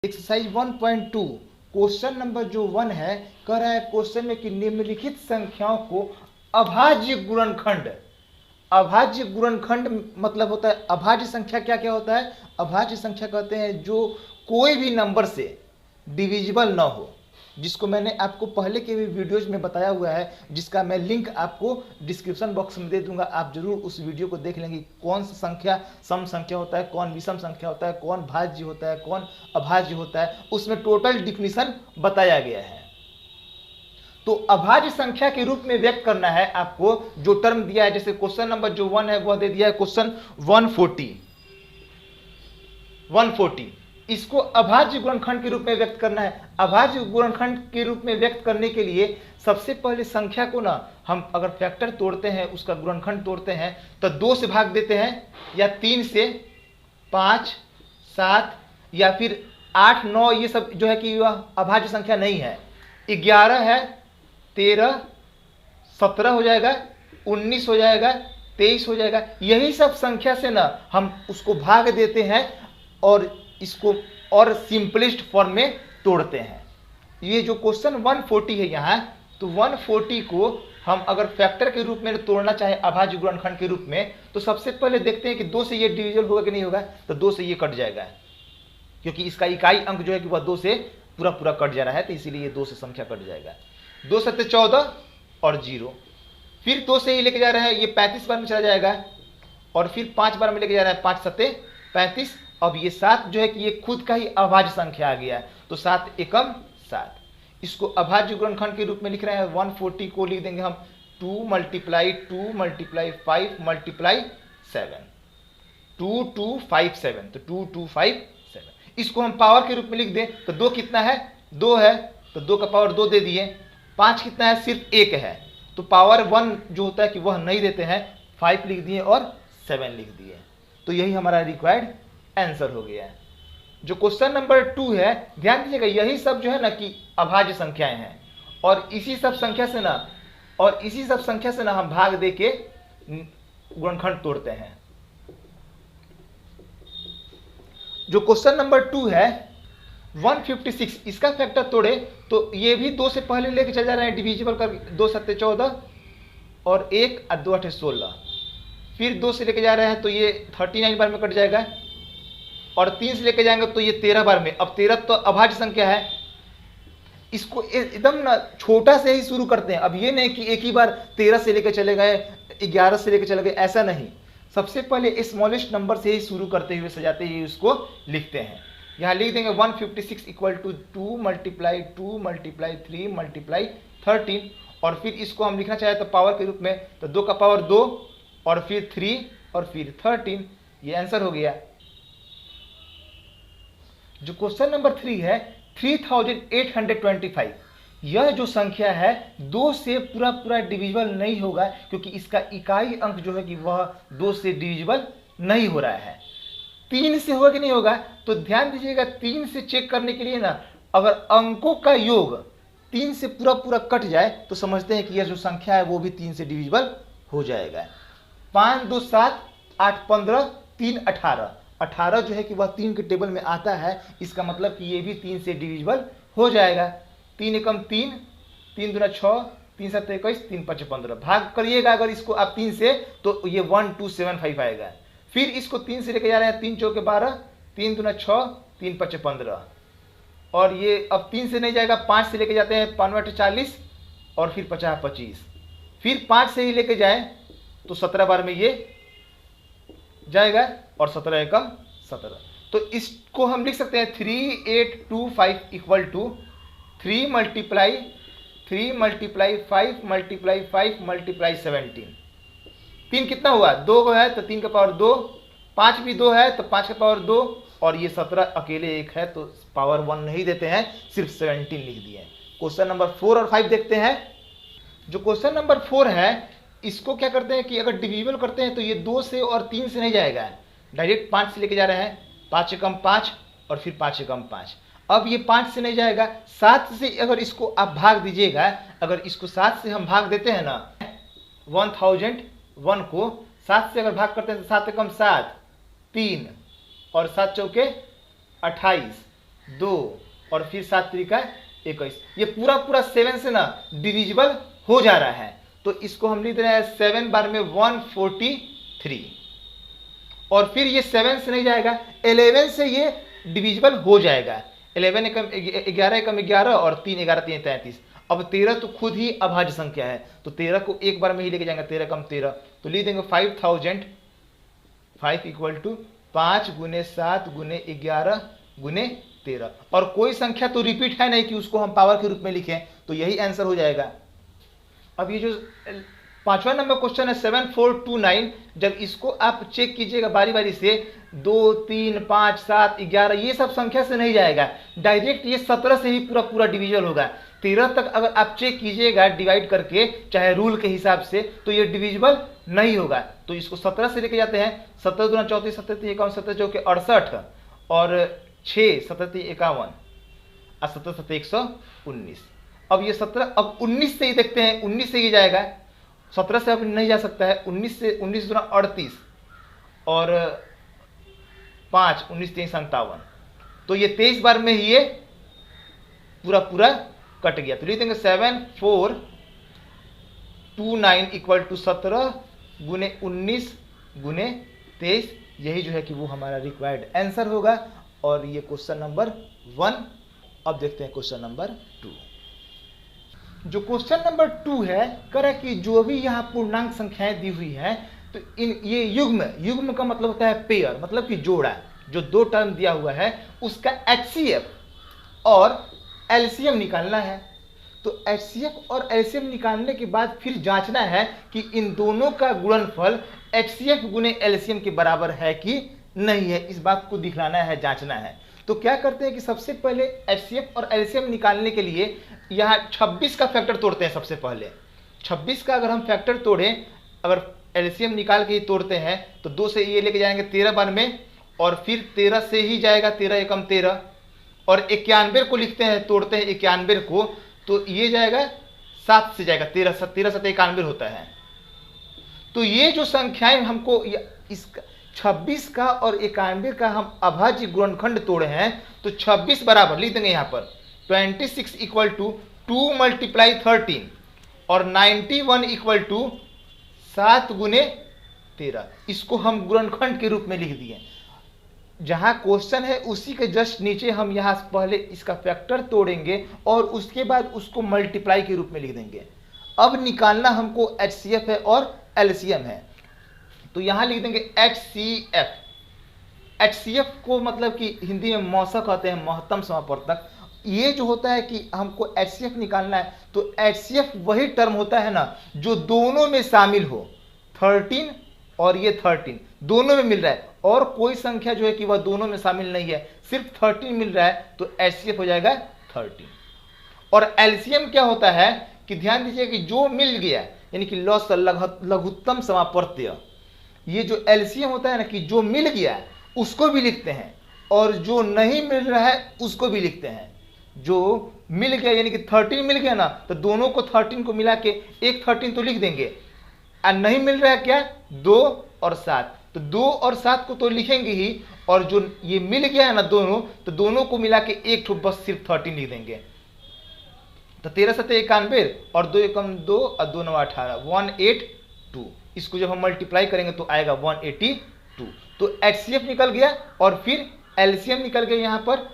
Exercise 1.2 question number जो 1 है, कह रहा है क्वेश्चन में कि निम्नलिखित संख्याओं को अभाज्य गुणनखंड। अभाज्य गुणनखंड मतलब होता है अभाज्य संख्या। क्या क्या होता है? अभाज्य संख्या कहते हैं जो कोई भी नंबर से डिविजिबल ना हो, जिसको मैंने आपको पहले के भी वीडियोज में बताया हुआ है, जिसका मैं लिंक आपको डिस्क्रिप्शन बॉक्स में दे दूंगा। आप जरूर उस वीडियो को देख लेंगे। कौन सा संख्या सम संख्या होता है, कौन विषम संख्या होता है, कौन भाज्य होता है, कौन अभाज्य होता है, उसमें टोटल डिफिनीशन बताया गया है। तो अभाज्य संख्या के रूप में व्यक्त करना है आपको जो टर्म दिया है। जैसे क्वेश्चन नंबर जो 1 है वह दे दिया है क्वेश्चन 140। इसको अभाज्य गुणनखंड के रूप में व्यक्त करना है। अभाज्य गुणनखंड के रूप में व्यक्त करने के लिए सबसे पहले संख्या को ना हम अगर फैक्टर तोड़ते हैं, उसका गुणनखंड तोड़ते हैं तो 2 से भाग देते हैं, या 3 से, 5, 7 या फिर 8, 9। ये सब जो है कि वह अभाज्य संख्या नहीं है। 11 है, 13, 17 हो जाएगा, 19 हो जाएगा, 23 हो जाएगा। यही सब संख्या से ना हम उसको भाग देते हैं और इसको और सिंपलेस्ट फॉर्म में तोड़ते हैं। ये जो क्वेश्चन 140 है यहाँ, तो 140 को हम अगर फैक्टर के रूप में तोड़ना चाहे अभाज्य गुणनखंड के रूप में, तो सबसे पहले देखते हैं कि 2 से ये डिविजल होगा कि नहीं होगा। तो 2 से ये कट जाएगा, क्योंकि इसका इकाई अंक जो है कि वह 2 से पूरा पूरा कट जा रहा है, तो इसीलिए ये 2 से संख्या कट जाएगा। 2 सत्ते 14 और 0। फिर 2 से ये लेके जा रहा है, ये 35 बार में चला जाएगा, और फिर 5 बार में लेके जा रहा है, 5 सत्ते 35। अब ये 7 जो है कि ये खुद का ही अभाज्य संख्या आ गया है, तो 7 एकम 7। इसको अभाज्य गुणनखंड के रूप में लिख रहे हैं। 140 को लिख देंगे हम 2 × 2 × 5 × 7, 2257। तो 2257 इसको हम पावर के रूप में लिख दें तो 2 कितना है? 2 है, तो 2 का पावर 2 दे दिए। 5 कितना है? सिर्फ 1 है, तो पावर 1 जो होता है कि वह नहीं देते हैं। 5 लिख दिए और 7 लिख दिए। तो यही हमारा रिक्वायर्ड आंसर हो गया है। जो क्वेश्चन नंबर 2 है, ध्यान दीजिएगा, यही सब जो है ना कि अभाज्य संख्याएं हैं, और इसी सब संख्या से ना हम भाग दे के गुणनखंड तोड़ते हैं। जो क्वेश्चन नंबर 2 है 156, इसका फैक्टर तोड़े तो ये भी 2 से पहले लेके चल जा रहे हैं डिविजिबल कर। 2 सत्ते 14 और 1 और 2 8 16। फिर 2 से लेके जा रहे हैं तो ये 39 बार में कट जाएगा, और 3 से लेके जाएंगे तो ये 13 बार में। अब 13 तो अभाज्य संख्या है, इसको एकदम ना छोटा से ही शुरू करते हैं। अब ये नहीं कि एक ही बार 13 से लेके चले गए, 11 से लेके चले गए, ऐसा नहीं। सबसे पहले स्मॉलेस्ट नंबर से ही शुरू करते हुए सजाते हुए उसको लिखते हैं। यहाँ लिख देंगे 156 इक्वल टू 2 × 2 × 3 × 13, और फिर इसको हम लिखना चाहे तो पावर के रूप में, तो 2 का पावर 2 और फिर 3 और फिर 13। ये आंसर हो गया। जो क्वेश्चन नंबर 3 है 3825, यह जो संख्या है 2 से पूरा पूरा डिविजिबल नहीं होगा, क्योंकि इसका इकाई अंक जो है कि वह 2 से डिविजिबल नहीं हो रहा है। 3 से होगा कि नहीं होगा? तो ध्यान दीजिएगा, 3 से चेक करने के लिए ना अगर अंकों का योग 3 से पूरा पूरा कट जाए तो समझते हैं कि यह जो संख्या है वो भी 3 से डिविजिबल हो जाएगा। 5 2 7 8 15 3 18। 18 जो है कि वह 3 के टेबल में आता है, इसका मतलब कि ये भी 3 से डिविजिबल हो जाएगा। 3 एकम 3, 3 दूना 6, 3 7 21, 3 5 15। भाग करिएगा अगर इसको आप 3 से, तो ये 1275 आएगा। फिर इसको 3 से लेके जा रहे हैं, 3 चौके 12, 3 दूना 6, 3 5 15, और ये अब 3 से नहीं जाएगा, 5 से लेके जाते हैं, 5 8 40 और फिर 50 25। फिर 5 से ही लेके जाए तो 17 बार में ये जाएगा, और 17 एकम 17। तो इसको हम लिख सकते हैं 3825 इक्वल टू 3 × 5 × 5 × 17। 3 कितना हुआ? 2 है तो 3 का पावर 2, 5 भी 2 है तो 5 का पावर 2, और ये 17 अकेले 1 है तो पावर 1 नहीं देते हैं, सिर्फ 17 लिख दिए। क्वेश्चन नंबर 4 और 5 देखते हैं। जो क्वेश्चन नंबर 4 है, इसको क्या करते हैं कि अगर डिविजिबल करते हैं तो ये 2 से और 3 से नहीं जाएगा, डायरेक्ट 5 से लेके जा रहे हैं। 5 एकम 5 और फिर 5 एकम 5। अब ये 5 से नहीं जाएगा, 7 से अगर इसको आप भाग दीजिएगा, अगर इसको 7 से हम भाग देते हैं ना, 1001 को 7 से अगर भाग करते हैं तो 7 एकम 7, 3 और 7 चौके 28, 2 और फिर 7 3 का 21। ये पूरा पूरा 7 से ना डिविजिबल हो जा रहा है, तो इसको हम लिख रहे हैं 7 बार में 143। और फिर ये 7 से नहीं जाएगा, 11 से ये डिविजिबल हो जाएगा। 11 एकम 11 एकम 11 और 3 11 3 33। अब 13 तो खुद ही अभाज्य संख्या है, तो 13 को एक बार में ही लेके जाएंगे, 13 कम 13, तो लिख देंगे 5000। 5 इक्वल टू 5 गुने 7 गुने 11 गुने 13। और कोई संख्या तो रिपीट है नहीं कि उसको हम पावर के रूप में लिखें, तो यही आंसर हो जाएगा। अब ये जो 5वां नंबर क्वेश्चन है 7429, जब इसको आप चेक कीजिएगा बारी बारी से, 2 3 5 7 11 ये सब संख्या से नहीं जाएगा, डायरेक्ट ये 17 से ही पूरा पूरा डिवीजन होगा। 13 तक अगर आप चेक कीजिएगा डिवाइड करके चाहे रूल के हिसाब से, तो ये डिविजिबल नहीं होगा। तो इसको 17 से लेके जाते हैं, 17 दूना 34, 17 3 51, 17 चौके 68 और 6 17 3 51 और 17 7 119। अब ये 17, अब 19 से ही देखते हैं, 19 से ही जाएगा, 17 से अब नहीं जा सकता है, 19 से 19 दूना 38 और 5 19 3 57, तो ये 23 बार में ही ये पूरा पूरा कट गया। तो लिख देंगे 7429 इक्वल टू 17 गुने 19 गुने 23, यही जो है कि वो हमारा रिक्वायर्ड आंसर होगा। और ये क्वेश्चन नंबर 1। अब देखते हैं क्वेश्चन नंबर 2। जो क्वेश्चन नंबर 2 है, कह रहा है कि जो भी यहाँ पूर्णांक संख्याएं दी हुई हैं, तो इन ये युग्म का मतलब होता है पेयर, मतलब कि जोड़ा। जो 2 टर्म दिया हुआ है उसका HCF और LCM निकालना है। तो HCF और LCM निकालने के बाद फिर जांचना है कि इन दोनों का गुणनफल HCF गुने LCM के बराबर है कि नहीं है, इस बात को दिखलाना है, जांचना है। तो क्या करते हैं कि सबसे पहले HCF और LCM निकालने के लिए यहाँ 26 का फैक्टर तोड़ते हैं। सबसे पहले 26 का अगर हम फैक्टर तोड़ें, अगर LCM निकाल के ही तोड़ते हैं, तो 2 से ये लेके जाएंगे 13 बार में, और फिर 13 से ही जाएगा, 13 एकम 13, और 91 को लिखते हैं, तोड़ते हैं 91 को, तो ये जाएगा 7 से जाएगा, 13 7 91 होता है। तो ये जो संख्याएं हमको इसका 26 का और 91 का हम अभाज्य गुणनखंड तोड़े हैं, तो 26 बराबर लिख देंगे यहाँ पर 26 इक्वल टू 2 मल्टीप्लाई 13 और 91 इक्वल टू 7 गुने 13। इसको हम गुणनखंड के रूप में लिख दिए। जहां क्वेश्चन है उसी के जस्ट नीचे हम यहाँ पहले इसका फैक्टर तोड़ेंगे और उसके बाद उसको मल्टीप्लाई के रूप में लिख देंगे। अब निकालना हमको HCF है और LCM है, तो यहां लिख देंगे HCF। HCF को मतलब कि हिंदी में मौसा कहते हैं, महत्तम समापवर्तक। ये जो होता है कि हमको HCF निकालना है, तो HCF वही टर्म होता है ना जो दोनों में शामिल हो। 13 और ये 13 दोनों में मिल रहा है, और कोई संख्या जो है कि वह दोनों में शामिल नहीं है, सिर्फ 13 मिल रहा है, तो HCF हो जाएगा 13। और LCM क्या होता है कि ध्यान दीजिए कि जो मिल गया, यानी कि लघुत्तम समापवर्त्य, ये जो LCM होता है ना कि जो मिल गया उसको भी लिखते हैं और जो नहीं मिल रहा है उसको भी लिखते हैं। जो मिल गया यानी कि 13 मिल गया ना, तो दोनों को 13 को मिला के एक 13 तो लिख देंगे, और नहीं मिल रहा है क्या 2 और 7, तो 2 और 7 को तो लिखेंगे ही, और जो ये मिल गया है ना दोनों, तो दोनों को मिला के एक ठो बस सिर्फ 13 लिख देंगे। तो 13 7 91 और 2 एकम 2 और 2 9 18 182। इसको जब हम मल्टीप्लाई करेंगे तो आएगा 182। तो HCF निकल गया और फिर LCM निकल गया यहाँ पर।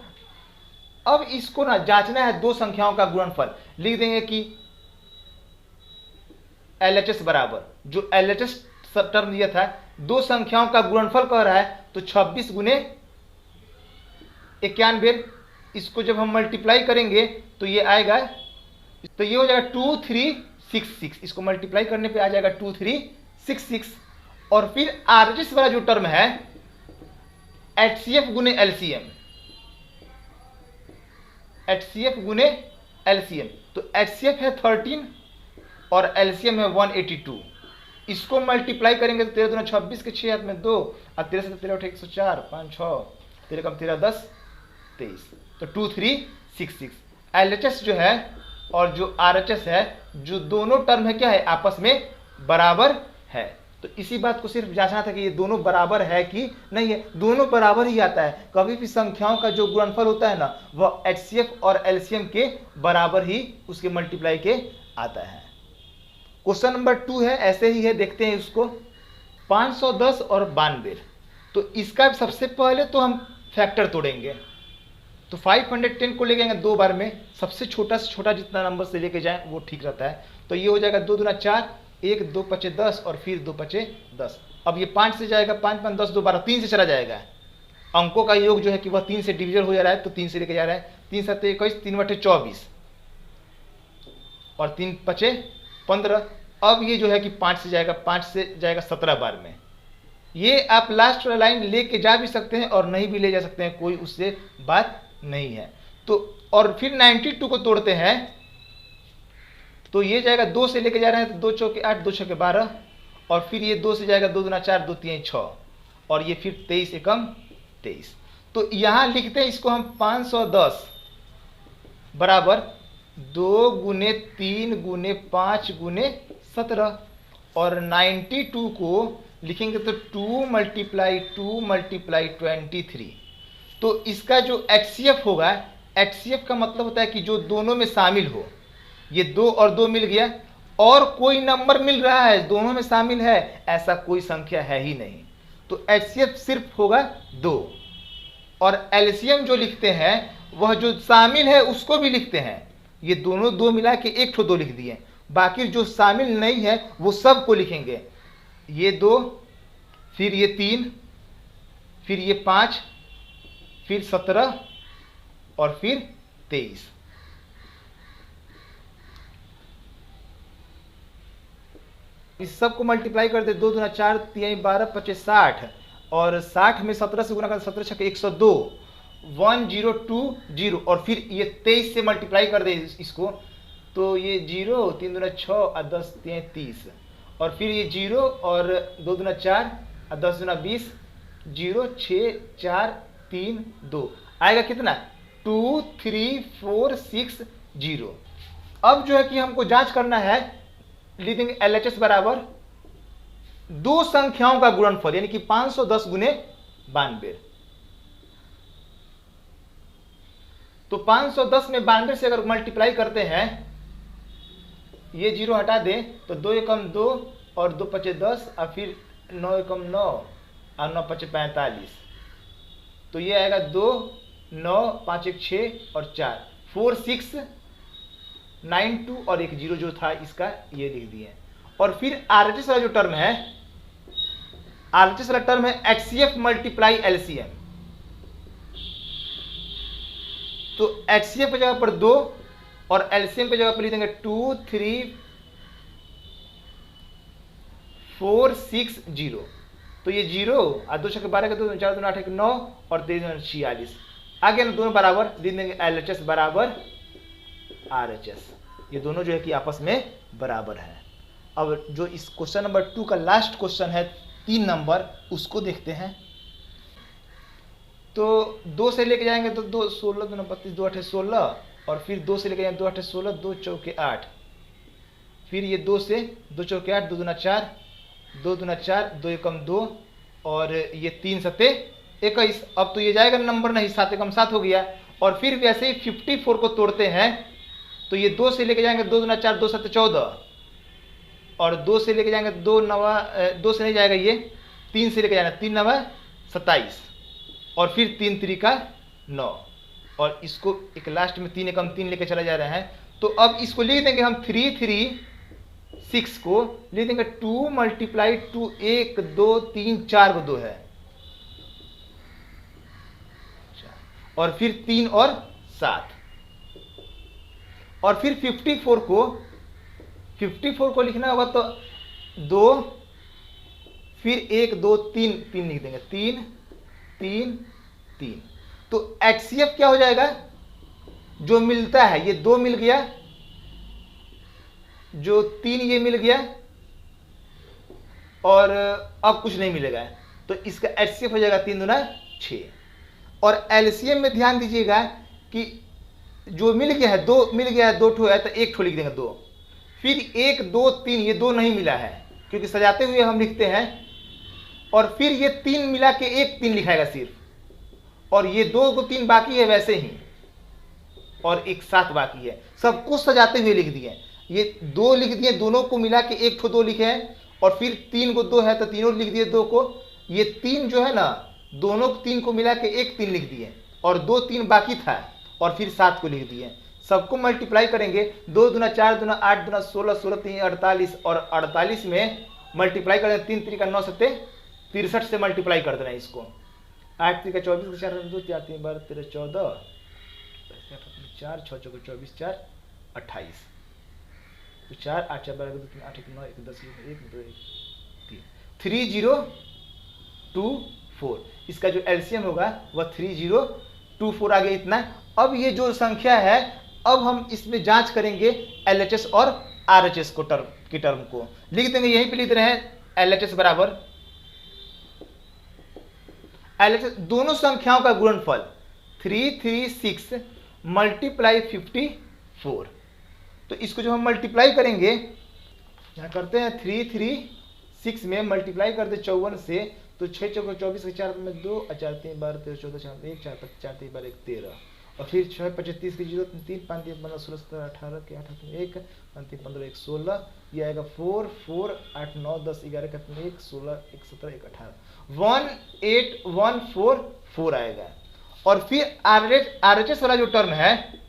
अब इसको ना जांचना है दो संख्याओं का गुणनफल। लिख देंगे कि LHS बराबर, जो LHS टर्म दिया था, दो संख्याओं का गुणनफल कह रहा है, तो 26 गुने 91, इसको जब हम मल्टीप्लाई करेंगे तो ये आएगा, तो ये हो जाएगा 2366। इसको मल्टीप्लाई करने पे आ जाएगा 2366। और फिर RHS वाला जो टर्म है HCF गुने LCM, HCF गुने LCM, तो HCF है 13 और LCM है 182। इसको मल्टीप्लाई करेंगे तो 13 दूना 26 के 6 हाथ में 2 और 13 से 13 उठे 104 5 6 13 कम 13 10 23, तो 2366। LHS जो है और जो RHS है, जो दोनों टर्म है क्या है, आपस में बराबर है। तो इसी बात को सिर्फ जांचना था कि ये दोनों बराबर है कि नहीं है। दोनों बराबर ही आता है, कभी भी संख्याओं का जो गुणनफल होता है ना वह एचसीएफ और एलसीएम के बराबर ही उसके मल्टीप्लाई के आता है। क्वेश्चन नंबर 2 है, ऐसे ही है, देखते हैं उसको। 510 और 92, तो इसका सबसे पहले तो हम फैक्टर तोड़ेंगे। तो 510 को ले जाएंगे 2 बार में, सबसे छोटा से छोटा जितना नंबर से लेके जाए वो ठीक रहता है। तो ये हो जाएगा 2 दूना 4, 1 2 5 10 और फिर 2 5 10। अब ये 5 से जाएगा, 5 5 10 2 12, 3 से चला जाएगा। अंकों का योग जो है कि वह 3 से डिविजन हो जा रहा है, तो 3 से लेके जा रहा है। 3 7 21, 3 बटे 24 और 3 5 15। अब ये जो है कि 5 से जाएगा 17 बार में। ये आप लास्ट वाला लाइन लेके जा भी सकते हैं और नहीं भी ले जा सकते हैं, कोई उससे बात नहीं है। तो और फिर 92 को तोड़ते हैं, तो ये जाएगा 2 से लेके जा रहे हैं, तो 2 चौके 8, 2 छक्के 12 और फिर ये 2 से जाएगा 2 दूना 4, 2 3 6 और ये फिर 23 एकम 23। तो यहां लिखते हैं इसको हम 510 बराबर 2 गुने 3 गुने 5 गुने 17 और 92 को लिखेंगे तो 2 मल्टीप्लाई 2 मल्टीप्लाई 23। तो इसका जो एचसीएफ होगा, एचसीएफ का मतलब होता है कि जो दोनों में शामिल हो। ये 2 और 2 मिल गया और कोई नंबर मिल रहा है दोनों में शामिल है, ऐसा कोई संख्या है ही नहीं। तो एचसीएफ सिर्फ होगा 2 और एलसीएम जो लिखते हैं वह जो शामिल है उसको भी लिखते हैं। ये दोनों 2 मिला के एक ठो 2 लिख दिए, बाकी जो शामिल नहीं है वो सब को लिखेंगे। ये 2, फिर ये 3, फिर ये 5, फिर 17 और फिर 23। इस सब को मल्टीप्लाई कर दे, 2 दूना 4 3 12 25 60 और 60 में 17 से गुना कर 17 छक्के 102, 1020 और फिर ये 23 से मल्टीप्लाई कर दे इसको, तो ये 0 3 दूना 6 और 10 3 30 और फिर ये 0 और 2 दूना 4 और 10 दूना 20, 0 6 4 3 2 आएगा कितना 2 3 4 6 0। अब जो है कि हमको जांच करना है, लिखेंगे LHS बराबर दो संख्याओं का गुणनफल यानी कि 510 गुने 92। तो 510 में 92 से अगर मल्टीप्लाई करते हैं, ये 0 हटा दें तो 2 एकम 2 और 2 पचे 10 और फिर 9 एकम 9 और 9 पचे 45। तो ये आएगा 2 9 5 1 6 और 4 4 6 9 2 और एक 0 जो था इसका ये लिख दिए। और फिर RHS वाला जो टर्म है, RHS वाला टर्म है HCF मल्टीप्लाई LCM। तो HCF की जगह पर 2 और LCM की जगह पर लिख देंगे 2 3 4 6 0। तो ये 0 और 2 छक्के 12 के 2 4 2 8 1 9 और 3 46 आ गया ना, दोनों बराबर लिख देंगे LHS बराबर RHS। ये दोनों जो है कि आपस में बराबर है। अब जो इस क्वेश्चन नंबर 2 का लास्ट क्वेश्चन है 3 नंबर, उसको देखते हैं। तो 2 से लेके जाएंगे तो 2 16 2 32 2 8 16 और फिर 2 से लेके जाएंगे 2 8 16 2 चौके 8, फिर ये 2 से 2 चौके 8 2 दूना 4 2 दूना 4 2 एकम 2 और ये 3 सत्ते 21। अब तो ये जाएगा नंबर नहीं, 7 एकम 7 हो गया। और फिर वैसे ही 54 को तोड़ते हैं, तो ये 2 से लेके जाएंगे 2 दूना 4 2 सत्ते 14 और 2 से लेके जाएंगे 2 नवा 2 से नहीं जाएगा, ये 3 से लेके जाना 3 नवा 27 और फिर 3 त्रिका 9 और इसको एक लास्ट में 3 एकम 3 लेके चला जा रहे हैं। तो अब इसको लिख देंगे हम 3 3 6 को लिख देंगे 2 मल्टीप्लाई 2 1 2 3 4 को 2 है और फिर 3 और 7 और फिर 54 को लिखना होगा तो 2 फिर 1 2 3 3 लिख देंगे 3 3 3। तो HCF क्या हो जाएगा, जो मिलता है ये 2 मिल गया, जो 3 ये मिल गया और अब कुछ नहीं मिलेगा, तो इसका HCF हो जाएगा 3 दूना 6। और LCM में ध्यान दीजिएगा कि जो मिल गया है 2 मिल गया है, 2 ठो है तो 1 ठो लिख देंगे 2, फिर 1 2 3 ये 2 नहीं मिला है क्योंकि सजाते हुए हम लिखते हैं। और फिर ये 3 मिला के एक 3 लिखाएगा सिर्फ, और ये 2 को 3 बाकी है वैसे ही, और एक 7 बाकी है। सब कुछ सजाते हुए लिख दिए। ये 2 लिख दिए, दोनों को मिला के 1 ठो 2 लिखे हैं, और फिर 3 को 2 है तो तीनों लिख दिए 2 को। ये 3 जो है ना, दोनों 3 को मिला के एक 3 लिख दिए, और 2 3 बाकी था, और फिर 7 को लिख दिए। सबको मल्टीप्लाई करेंगे, 2 दूना 4 दूना 8 दूना 16, 16 3 48, और 48 में मल्टीप्लाई कर देना, 3 3 का 9 7 63 से मल्टीप्लाई कर देना इसको। 8 3 का 24, 4 2 4 3 12 13 14, 4 6 4 24 4 28, तो 4 8 4 12 2 3 8 9 1 10 1 2 3 3024। इसका जो एलसीएम होगा वह 3024 आ गया इतना। अब ये जो संख्या है, अब हम इसमें जांच करेंगे एलएचएस और आरएचएस को टर्म को लिख देंगे। यहीं पे लिख रहे हैं एलएचएस बराबर एलएचएस, दोनों संख्याओं का गुणनफल 336 मल्टीप्लाई 54। तो इसको जो हम मल्टीप्लाई करेंगे, यहाँ करते हैं 336 में मल्टीप्लाई करते 54 से, तो 6 चौको 24 4 में 2 4 3 12 13 14 4 1 4 5 4 3 12 1 13, और फिर 6 25 30 0 3 5 3 15 16 17 18 के 8 1 5 3 15 1 16, ये आएगा 4 4 8 9 10 11 का 1 16 1 17 1 18 18144 आएगा। और फिर आरएचएस वाला जो टर्म है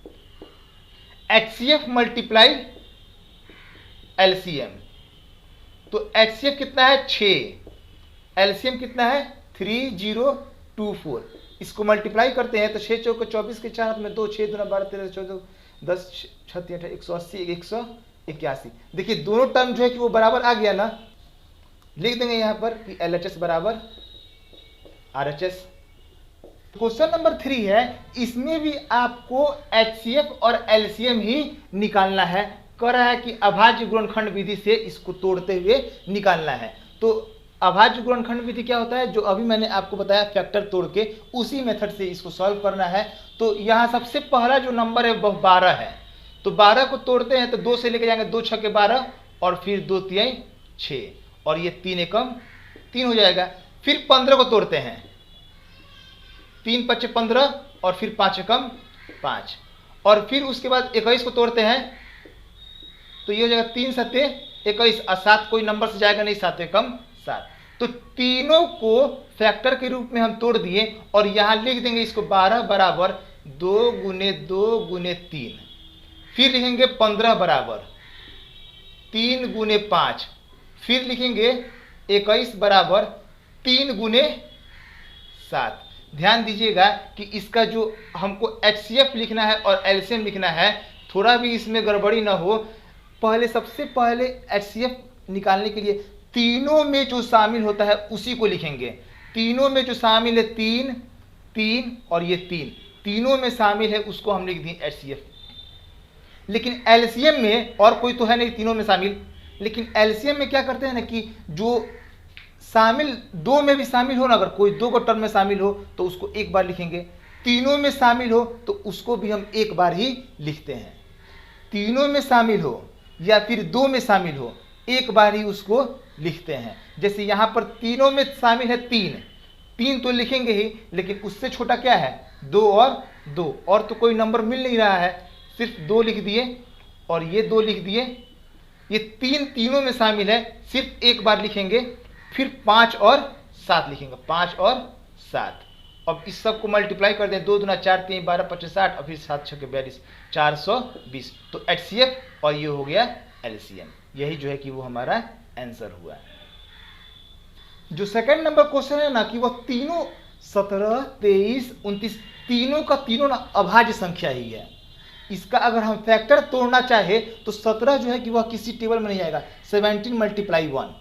एचसीएफ मल्टीप्लाई एलसीएम, तो एचसीएफ कितना है 6, एलसीएम कितना है 3024। इसको मल्टीप्लाई करते हैं तो 6 चौको 24 के 4 में 2 6 दूना 12 13 14 10 36 18 180 181। देखिए दोनों टर्म जो है कि वो बराबर आ गया ना। लिख देंगे यहाँ पर कि एलएचएस बराबर आरएचएस। क्वेश्चन नंबर 3 है, इसमें भी आपको एचसीएफ और एलसीएम ही निकालना है। कह रहा है कि अभाज्य गुणनखंड विधि से इसको तोड़ते हुए निकालना है। तो अभाज्य गुणनखंड विधि क्या होता है, जो अभी मैंने आपको बताया फैक्टर तोड़ के, उसी मेथड से इसको सॉल्व करना है। तो यहाँ सबसे पहला जो नंबर है वह 12 है, तो 12 को तोड़ते हैं तो 2 से लेके जाएंगे, 2 6 के 12, और फिर 2 3 6, और ये 3 एकम 3 हो जाएगा। फिर 15 को तोड़ते हैं, 3 5 15, और फिर 5 एकम 5, और फिर उसके बाद 21 को तोड़ते हैं, तो ये हो जाएगा 3 7 21, और 7 कोई नंबर से जाएगा नहीं, 7 एकम 7। तो तीनों को फैक्टर के रूप में हम तोड़ दिए, और यहां लिख देंगे इसको 12 बराबर 2 गुने 2 गुने 3, फिर लिखेंगे 15 बराबर 3 गुने 5, फिर लिखेंगे 21 बराबर 3 गुने 7। ध्यान दीजिएगा कि इसका जो हमको एचसीएफ लिखना है और एलसीएम लिखना है, थोड़ा भी इसमें गड़बड़ी ना हो। पहले सबसे पहले एचसीएफ निकालने के लिए तीनों में जो शामिल होता है उसी को लिखेंगे। तीनों में जो शामिल है 3 3 और ये 3, तीनों में शामिल है उसको हम लिख दें एचसीएफ। लेकिन एलसीएम में और कोई तो है नहीं तीनों में शामिल, लेकिन एलसीएम में क्या करते हैं ना कि जो शामिल 2 में भी शामिल हो ना, अगर कोई 2 को टर्म में शामिल हो तो उसको एक बार लिखेंगे, तीनों में शामिल हो तो उसको भी हम एक बार ही लिखते हैं। तीनों में शामिल हो या फिर 2 में शामिल हो, एक बार ही उसको लिखते हैं। जैसे यहाँ पर तीनों में शामिल है 3 तो लिखेंगे ही, लेकिन उससे छोटा क्या है 2 और 2, और तो कोई नंबर मिल नहीं रहा है, सिर्फ 2 लिख दिए और ये 2 लिख दिए। ये 3 तीनों में शामिल है, सिर्फ एक बार लिखेंगे, फिर 5 और 7 लिखेंगे, 5 और 7। अब इस सब को मल्टीप्लाई कर दें, 2 दूना 4 3 12 25 60, और फिर 7 6 42 420। तो एचसीएफ और ये हो गया एलसीएम। यही जो है कि वो हमारा आंसर हुआ। जो सेकंड नंबर क्वेश्चन है ना कि वो तीनों 17 23 29 तीनों का तीनों ना अभाज्य संख्या ही है। इसका अगर हम फैक्टर तोड़ना चाहे तो 17 जो है कि वह किसी टेबल में नहीं आएगा, 17 मल्टीप्लाई 1।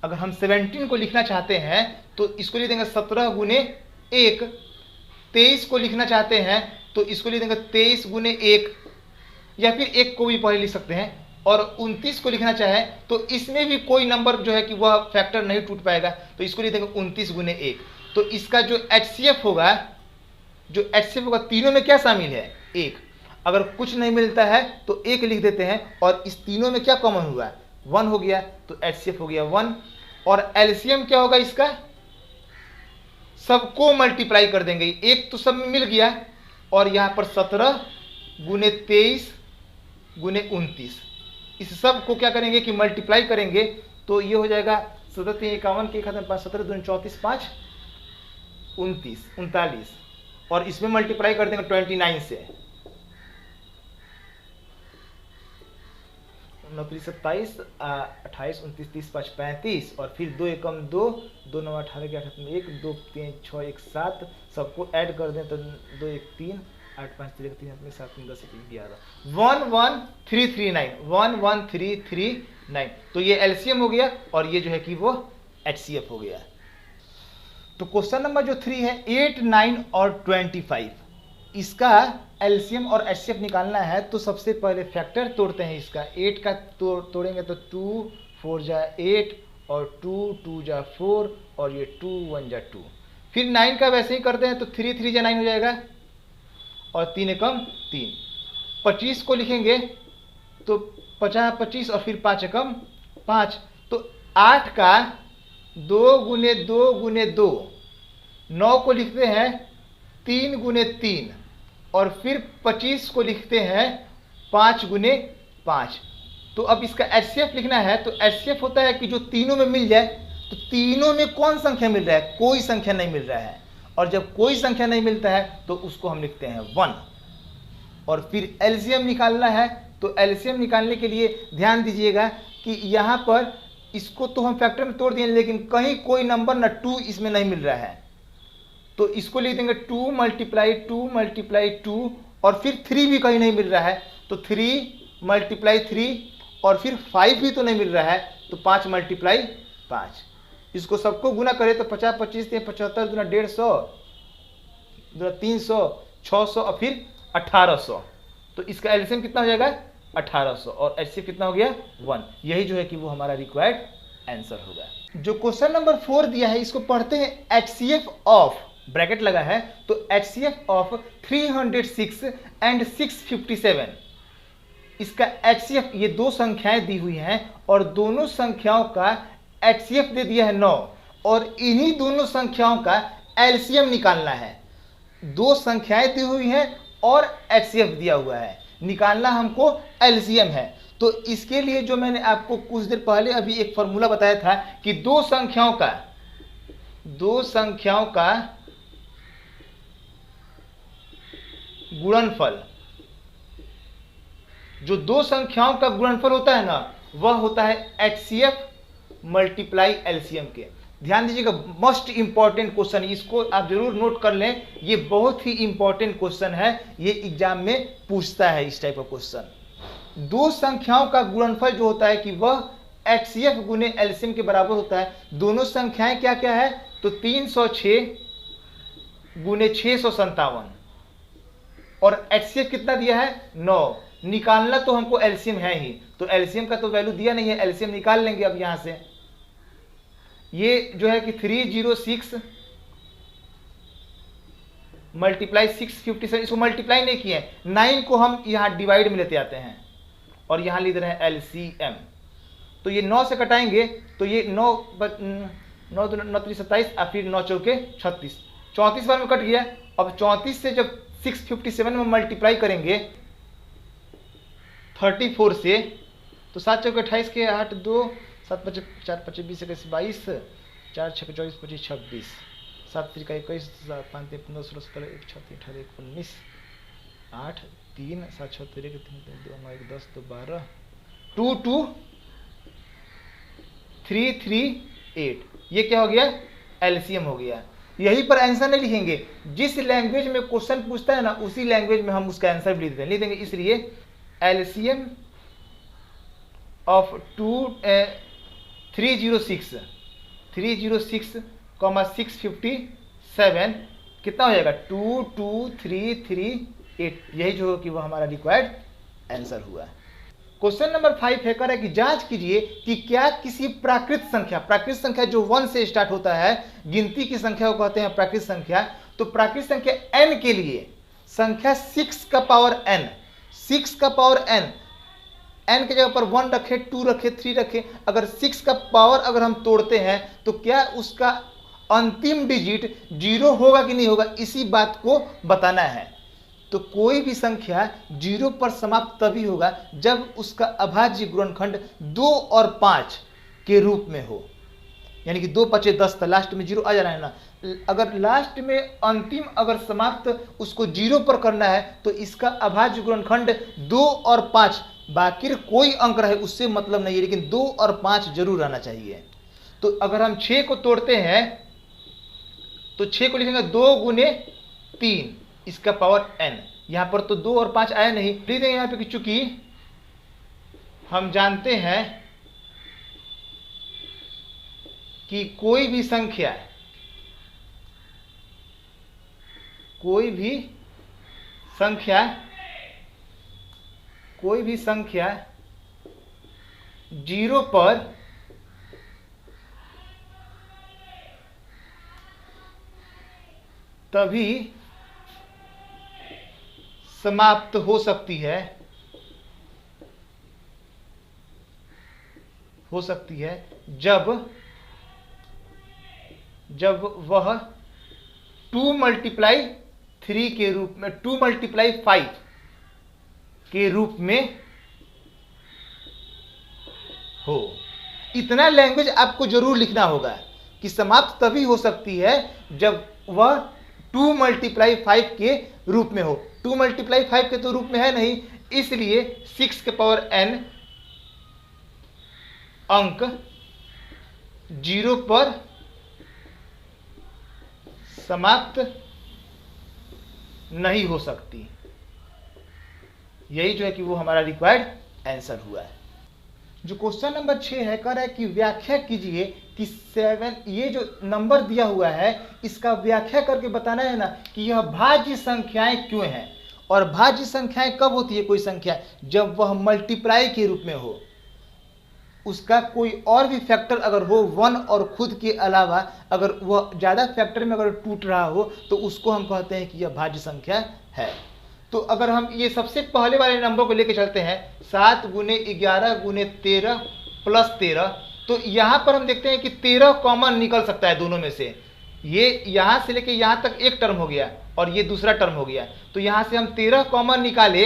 अगर हम 17 को लिखना चाहते हैं तो इसको लिख देंगे 17 गुने 1। 23 को लिखना चाहते हैं तो इसको लिख देंगे 23 गुने 1, या फिर 1 को भी पहले लिख सकते हैं। और 29 को लिखना चाहे तो इसमें भी कोई नंबर जो है कि वह फैक्टर नहीं टूट पाएगा, तो इसको लिख देंगे 29 गुने 1। तो इसका जो एचसीएफ होगा, तीनों में क्या शामिल है 1। अगर कुछ नहीं मिलता है तो 1 लिख देते हैं, और इस तीनों में क्या कॉमन हुआ 1 हो गया, तो HCF हो गया 1। और एलसीएम क्या होगा इसका, सबको मल्टीप्लाई कर देंगे, एक तो सब में मिल गया, और यहाँ पर 17 गुने 23 गुने 29, इस सब को क्या करेंगे कि मल्टीप्लाई करेंगे, तो ये हो जाएगा 17 3 51 के 5 17 2 34 5 29 39, और इसमें मल्टीप्लाई कर देंगे 29 से, 9 27 28 29 30 5 35, और फिर 2 एकम 2 2 9 18 के 8 1 2 3 6 1 7, सबको ऐड कर दें तो 2 1 3 8 5 3 3 अपने 7 3 10 11 11339 11339। तो ये एलसीएम हो गया और ये जो है कि वो एचसीएफ हो गया। तो क्वेश्चन नंबर जो 3 है 8 9 और 25, इसका एलसीएम और एचसीएफ निकालना है। तो सबसे पहले फैक्टर तोड़ते हैं इसका। 8 का तोड़ेंगे तो 2 4 जा 8 और 2 2 जा 4 और ये 2 1 जा 2। फिर 9 का वैसे ही करते हैं तो 3 3 जा 9 हो जाएगा और 3 एकम 3। 25 को लिखेंगे तो 50 25 और फिर 5 एकम 5। तो 8 का 2 गुने 2 गुने 2, 9 को लिखते हैं 3 गुने 3 और फिर 25 को लिखते हैं 5 गुने 5। तो अब इसका एचसीएफ लिखना है। तो एचसीएफ होता है कि जो तीनों में मिल जाए। तो तीनों में कौन संख्या मिल रहा है, कोई संख्या नहीं मिल रहा है। और जब कोई संख्या नहीं मिलता है तो उसको हम लिखते हैं 1। और फिर एलसीएम निकालना है। तो एलसीएम निकालने के लिए ध्यान दीजिएगा कि यहाँ पर इसको तो हम फैक्टर में तोड़ दिए, लेकिन कहीं कोई नंबर ना 2 इसमें नहीं मिल रहा है। तो इसको लिख देंगे 2 मल्टीप्लाई 2 और फिर 3 भी कहीं नहीं मिल रहा है। तो 3 मल्टीप्लाई 3 और फिर 5 भी तो नहीं मिल रहा है। तो 5 मल्टीप्लाई 5। इसको सबको गुना करें तो 50 25 75 गुना 150 गुना 300 600 और फिर 1800। तो इसका एलसीएम कितना हो जाएगा 1800 और एचसीएफ कितना हो गया 1। यही जो है कि वो हमारा रिक्वायर्ड आंसर होगा। जो क्वेश्चन नंबर 4 दिया है इसको पढ़ते हैं। एचसीएफ ऑफ ब्रैकेट लगा है तो एचसीएफ ऑफ 306 एंड 657। इसका एचसीएफ, ये दो संख्याएं दी हुई हैं और दोनों संख्याओं का एचसीएफ दे दिया है 9 और इन्हीं दोनों संख्याओं का एलसीएम निकालना है। दो संख्याएं दी हुई हैं और एचसीएफ दिया हुआ है, निकालना हमको एलसीएम है। तो इसके लिए जो मैंने आपको कुछ देर पहले अभी एक फॉर्मूला बताया था कि दो संख्याओं का गुणनफल, जो दो संख्याओं का गुणनफल होता है ना, वह होता है एचसीएफ मल्टीप्लाई एलसीएम के। ध्यान दीजिएगा, मोस्ट इंपॉर्टेंट क्वेश्चन, इसको आप जरूर नोट कर लें। ये बहुत ही इंपॉर्टेंट क्वेश्चन है, ये एग्जाम में पूछता है इस टाइप का क्वेश्चन। दो संख्याओं का गुणनफल जो होता है कि वह एचसीएफ गुने एलसीएम के बराबर होता है। दोनों संख्याएं क्या क्या है, तो 306 गुने 657 और एचसीएफ कितना दिया है 9। निकालना तो हमको एलसीएम है ही, तो एलसीएम का तो वैल्यू दिया नहीं है, एलसीएम निकाल लेंगे अब यहां से। ये जो है कि 306 मल्टीप्लाई 657, इसको मल्टीप्लाई नहीं किए, 9 को हम यहां डिवाइड में लेते आते हैं और यहां लिख रहे हैं एलसीएम। तो ये 9 से कटाएंगे तो ये 9 9 27 और फिर 9 चौके 36, 34 बार में कट गया। अब 34 से जब 657 में मल्टीप्लाई करेंगे 34 से, तो 7 चौके 28 के 8 2 7 5 4 5 20 21 22 4 6 24 25 26 7 3 21 7 5 3 15 16 17 1 6 3 18 19 8 3 7 6 3 3 2 9 1 10 2 12 2 2 3 3 8। ये क्या हो गया, एलसीएम हो गया। यहीं पर आंसर नहीं लिखेंगे, जिस लैंग्वेज में क्वेश्चन पूछता है ना उसी लैंग्वेज में हम उसका आंसर भी लिख देंगे। इसलिए एलसीएम ऑफ 306 कॉमा 657 कितना हो जाएगा 2 2 3 3 8। यही जो कि वह हमारा रिक्वायर्ड आंसर हुआ। क्वेश्चन नंबर 5 है, कह रहा है कि जांच कीजिए कि क्या किसी प्राकृत संख्या जो 1 से स्टार्ट होता है, गिनती की संख्या को कहते हैं प्राकृत संख्या। तो प्राकृत संख्या n के लिए संख्या 6 का पावर n n की जगह पर 1 रखे, 2 रखे, 3 रखे, अगर 6 का पावर अगर हम तोड़ते हैं तो क्या उसका अंतिम डिजिट 0 होगा कि नहीं होगा, इसी बात को बताना है। तो कोई भी संख्या 0 पर समाप्त तभी होगा जब उसका अभाज्य गुणनखंड 2 और 5 के रूप में हो, यानी कि 2 5 10 था, लास्ट में 0 आ जा रहा है ना। अगर लास्ट में अंतिम अगर समाप्त उसको 0 पर करना है तो इसका अभाज्य गुणनखंड 2 और 5, बाकी कोई अंक रहे उससे मतलब नहीं है, लेकिन 2 और 5 जरूर रहना चाहिए। तो अगर हम 6 को तोड़ते हैं तो 6 को लिखेंगे 2 गुने 3, इसका पावर n। यहां पर तो 2 और 5 आया नहीं, लिख देंगे यहां पे कि चूंकि हम जानते हैं कि कोई भी संख्या 0 पर तभी समाप्त हो सकती है जब वह 2 × 3 के रूप में, 2 × 5 के रूप में हो। इतना लैंग्वेज आपको जरूर लिखना होगा कि समाप्त तभी हो सकती है जब वह 2 × 5 के रूप में हो। 2 × 5 के तो रूप में है नहीं, इसलिए 6 के पावर n अंक 0 पर समाप्त नहीं हो सकती। यही जो है कि वो हमारा रिक्वायर्ड आंसर हुआ है। जो क्वेश्चन नंबर 6 है, कह रहा है कि व्याख्या कीजिए कि 7, ये जो नंबर दिया हुआ है इसका व्याख्या करके बताना है ना कि यह भाज्य संख्याएं क्यों हैं। और भाज्य संख्याएं कब होती है कोई संख्या, जब वह मल्टीप्लाई के रूप में हो, उसका कोई और भी फैक्टर अगर हो 1 और खुद के अलावा अगर वह ज़्यादा फैक्टर में अगर टूट रहा हो तो उसको हम कहते हैं कि यह भाज्य संख्या है। तो अगर हम ये सबसे पहले वाले नंबर को लेके चलते हैं 7 × 11 × 13 + 13, तो यहाँ पर हम देखते हैं कि 13 कॉमन निकल सकता है दोनों में से। ये यहाँ से लेके यहाँ तक एक टर्म हो गया और ये दूसरा टर्म हो गया, तो यहाँ से हम 13 कॉमन निकाले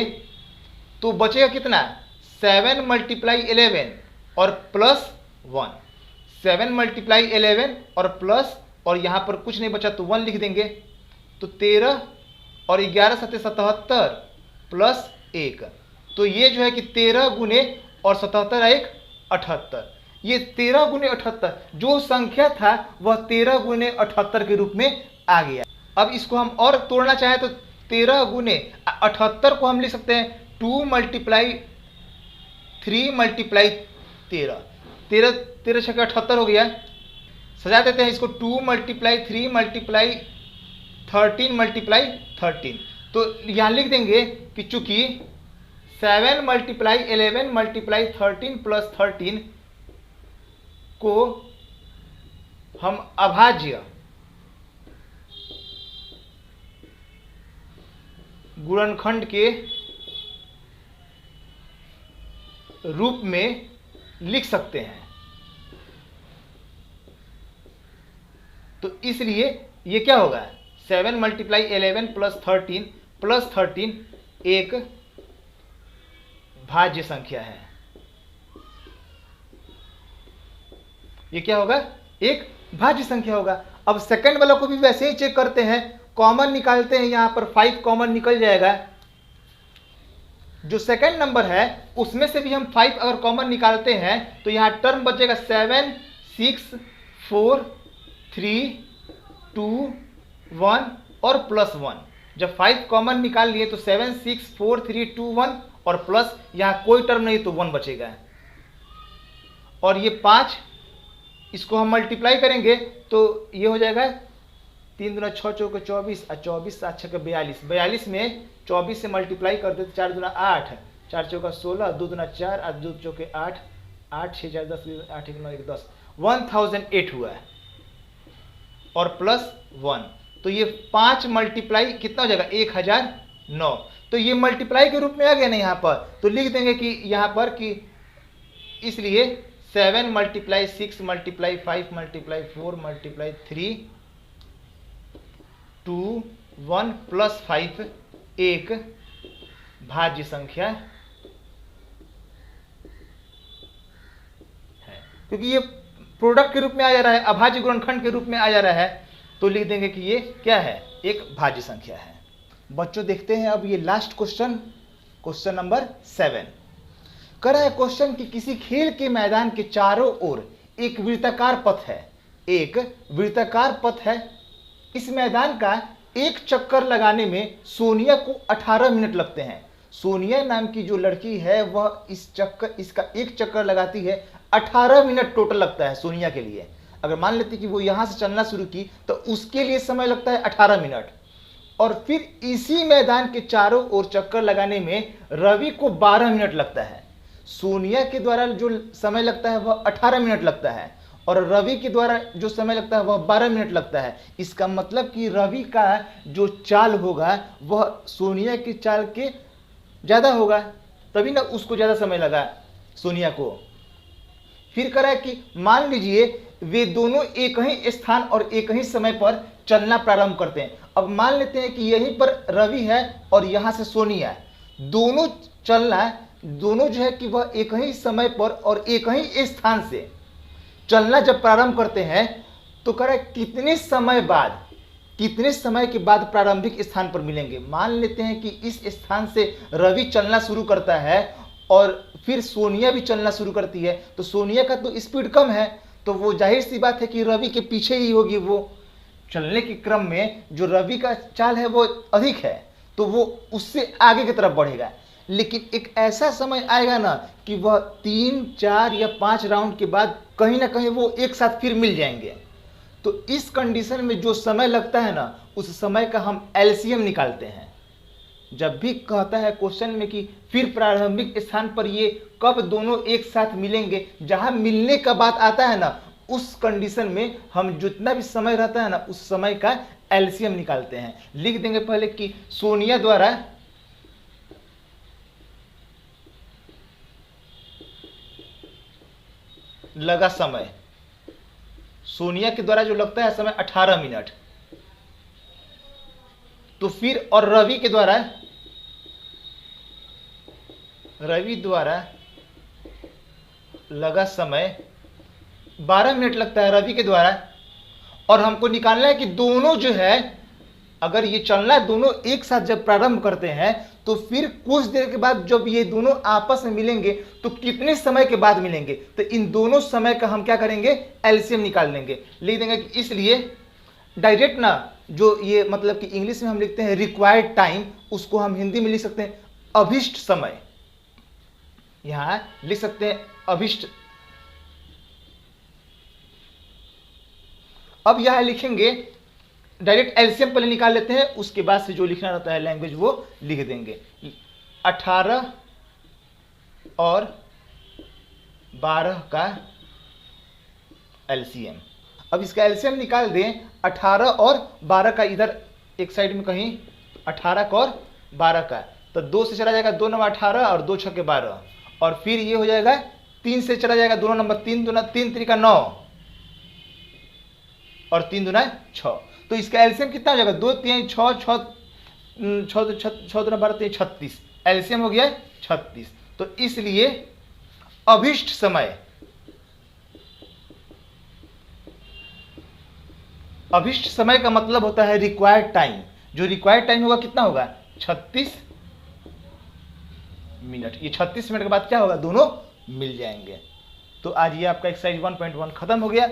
तो बचेगा कितना, 7 × 11 और +1, 7 × 11 और प्लस, और यहाँ पर कुछ नहीं बचा तो 1 लिख देंगे। तो 13 और 11 × 7 = 77 प्लस 1, तो ये जो है कि 13 गुने और 77 1 78। ये 13 × 78 जो संख्या था वह 13 × 78 के रूप में आ गया। अब इसको हम और तोड़ना चाहें तो 13 × 78 को हम लिख सकते हैं 2 × 3 × 13, 13 6 78 हो गया। सजा देते हैं इसको 2 × 3 × 13 × 13। तो यहाँ लिख देंगे कि चूंकि 7 × 11 × 13 + 13 को हम अभाज्य गुणनखंड के रूप में लिख सकते हैं, तो इसलिए ये क्या होगा, 7 × 11 + 13 एक भाज्य संख्या है। ये क्या होगा, एक भाज्य संख्या होगा। अब सेकंड वाला को भी वैसे ही चेक करते हैं, कॉमन निकालते हैं, यहां पर 5 कॉमन निकल जाएगा। जो सेकंड नंबर है उसमें से भी हम 5 अगर कॉमन निकालते हैं तो यहाँ टर्म बचेगा 7 6 4 3 2 1 और +1। जब 5 कॉमन निकाल लिए तो 7 6 4 3 2 1 और प्लस, यहाँ कोई टर्म नहीं तो 1 बचेगा। और ये 5, इसको हम मल्टीप्लाई करेंगे तो ये हो जाएगा 3 दूना 6 चौके 24 और 24 7 6 42, 42 में 24 से मल्टीप्लाई कर देते 4 दूना 8, 4 चौका 16, 2 दूना 4 और 2 चौके 8, 8 6 4 10, 8 1 9 1 10, 1008 हुआ है और +1। तो ये 5 मल्टीप्लाई कितना हो जाएगा 1009। तो ये मल्टीप्लाई के रूप में आ गया ना यहाँ पर, तो लिख देंगे कि यहाँ पर कि इसलिए 7 × 6 × 5 × 4 × 3 2 1 + 5 एक भाज्य संख्या है, क्योंकि ये प्रोडक्ट के रूप में आ जा रहा है, अभाज्य गुणनखंड के रूप में आ जा रहा है, तो लिख देंगे कि ये क्या है, एक भाज्य संख्या है। बच्चों देखते हैं अब ये लास्ट क्वेश्चन, क्वेश्चन नंबर 7। कह रहा है क्वेश्चन कि किसी खेल के मैदान के चारों ओर एक वृत्ताकार पथ है, एक वृत्ताकार पथ है। इस मैदान का एक चक्कर लगाने में सोनिया को 18 मिनट लगते हैं। सोनिया नाम की जो लड़की है वह इसका एक चक्कर लगाती है, 18 मिनट टोटल लगता है सोनिया के लिए। अगर मान लेते कि वो यहाँ से चलना शुरू की तो उसके लिए समय लगता है 18 मिनट, और फिर इसी मैदान के चारों ओर चक्कर लगाने में रवि को 12 मिनट लगता है। सोनिया के द्वारा जो समय लगता है वह 18 मिनट लगता है, और रवि के द्वारा जो समय लगता है वह 12 मिनट लगता है। इसका मतलब कि रवि का जो चाल होगा वह सोनिया की चाल के ज़्यादा होगा, तभी ना उसको ज़्यादा समय लगा सोनिया को। फिर कह रहा है कि मान लीजिए वे दोनों एक ही स्थान और एक ही समय पर चलना प्रारंभ करते हैं। अब मान लेते हैं कि यहीं पर रवि है और यहाँ से सोनिया है, दोनों चलना, दोनों जो है कि वह एक ही समय पर और एक ही स्थान से चलना जब प्रारंभ करते हैं, तो कह रहा है कितने समय के बाद प्रारंभिक स्थान पर मिलेंगे। मान लेते हैं कि इस स्थान से रवि चलना शुरू करता है और फिर सोनिया भी चलना शुरू करती है, तो सोनिया का तो स्पीड कम है, तो वो जाहिर सी बात है कि रवि के पीछे ही होगी। वो चलने के क्रम में जो रवि का चाल है वो अधिक है, तो वो उससे आगे की तरफ बढ़ेगा। लेकिन एक ऐसा समय आएगा ना कि वह 3, 4 या 5 राउंड के बाद कहीं ना कहीं वो एक साथ फिर मिल जाएंगे। तो इस कंडीशन में जो समय लगता है ना, उस समय का हम एलसीएम निकालते हैं। जब भी कहता है क्वेश्चन में कि फिर प्रारंभिक स्थान पर ये कब दोनों एक साथ मिलेंगे, जहां मिलने का बात आता है ना, उस कंडीशन में हम जितना भी समय रहता है ना, उस समय का एलसीएम निकालते हैं। लिख देंगे पहले कि सोनिया द्वारा लगा समय, सोनिया के द्वारा जो लगता है समय 18 मिनट, तो फिर और रवि द्वारा लगा समय 12 मिनट लगता है रवि के द्वारा। और हमको निकालना है कि दोनों जो है, अगर ये चलना दोनों एक साथ जब प्रारंभ करते हैं, तो फिर कुछ देर के बाद जब ये दोनों आपस में मिलेंगे तो कितने समय के बाद मिलेंगे। तो इन दोनों समय का हम क्या करेंगे, एलसीएम निकाल लेंगे। लिख देंगे कि इसलिए डायरेक्ट ना, जो ये मतलब कि इंग्लिश में हम लिखते हैं रिक्वायर्ड टाइम, उसको हम हिंदी में लिख सकते हैं अभिष्ट समय। यहां लिख सकते हैं अभिष्ट। अब यहां लिखेंगे, डायरेक्ट एलसीएम पहले निकाल लेते हैं, उसके बाद से जो लिखना रहता है लैंग्वेज वो लिख देंगे। 18 और 12 का एलसीएम। अब इसका एलसीएम निकाल दें 18 और 12 का, इधर एक साइड में कहीं 18 का और 12 का, तो 2 से चला जाएगा 2 नंबर 18 और 2 छक्के 12, और फिर ये हो जाएगा 3 से चला जाएगा 2 नंबर 3 3 का 9 और 3 दूना 6। तो इसका एलसीएम कितना हो जाएगा, 2 3 6 6 6 2 12 3 36, एलसीएम हो गया 36। तो इसलिए अभिष्ट समय, अभिष्ट समय का मतलब होता है रिक्वायर्ड टाइम। जो रिक्वायर्ड टाइम होगा कितना होगा, 36 मिनट। ये 36 मिनट के बाद क्या होगा, दोनों मिल जाएंगे। तो आज ये आपका एक्सरसाइज 1.1 खत्म हो गया।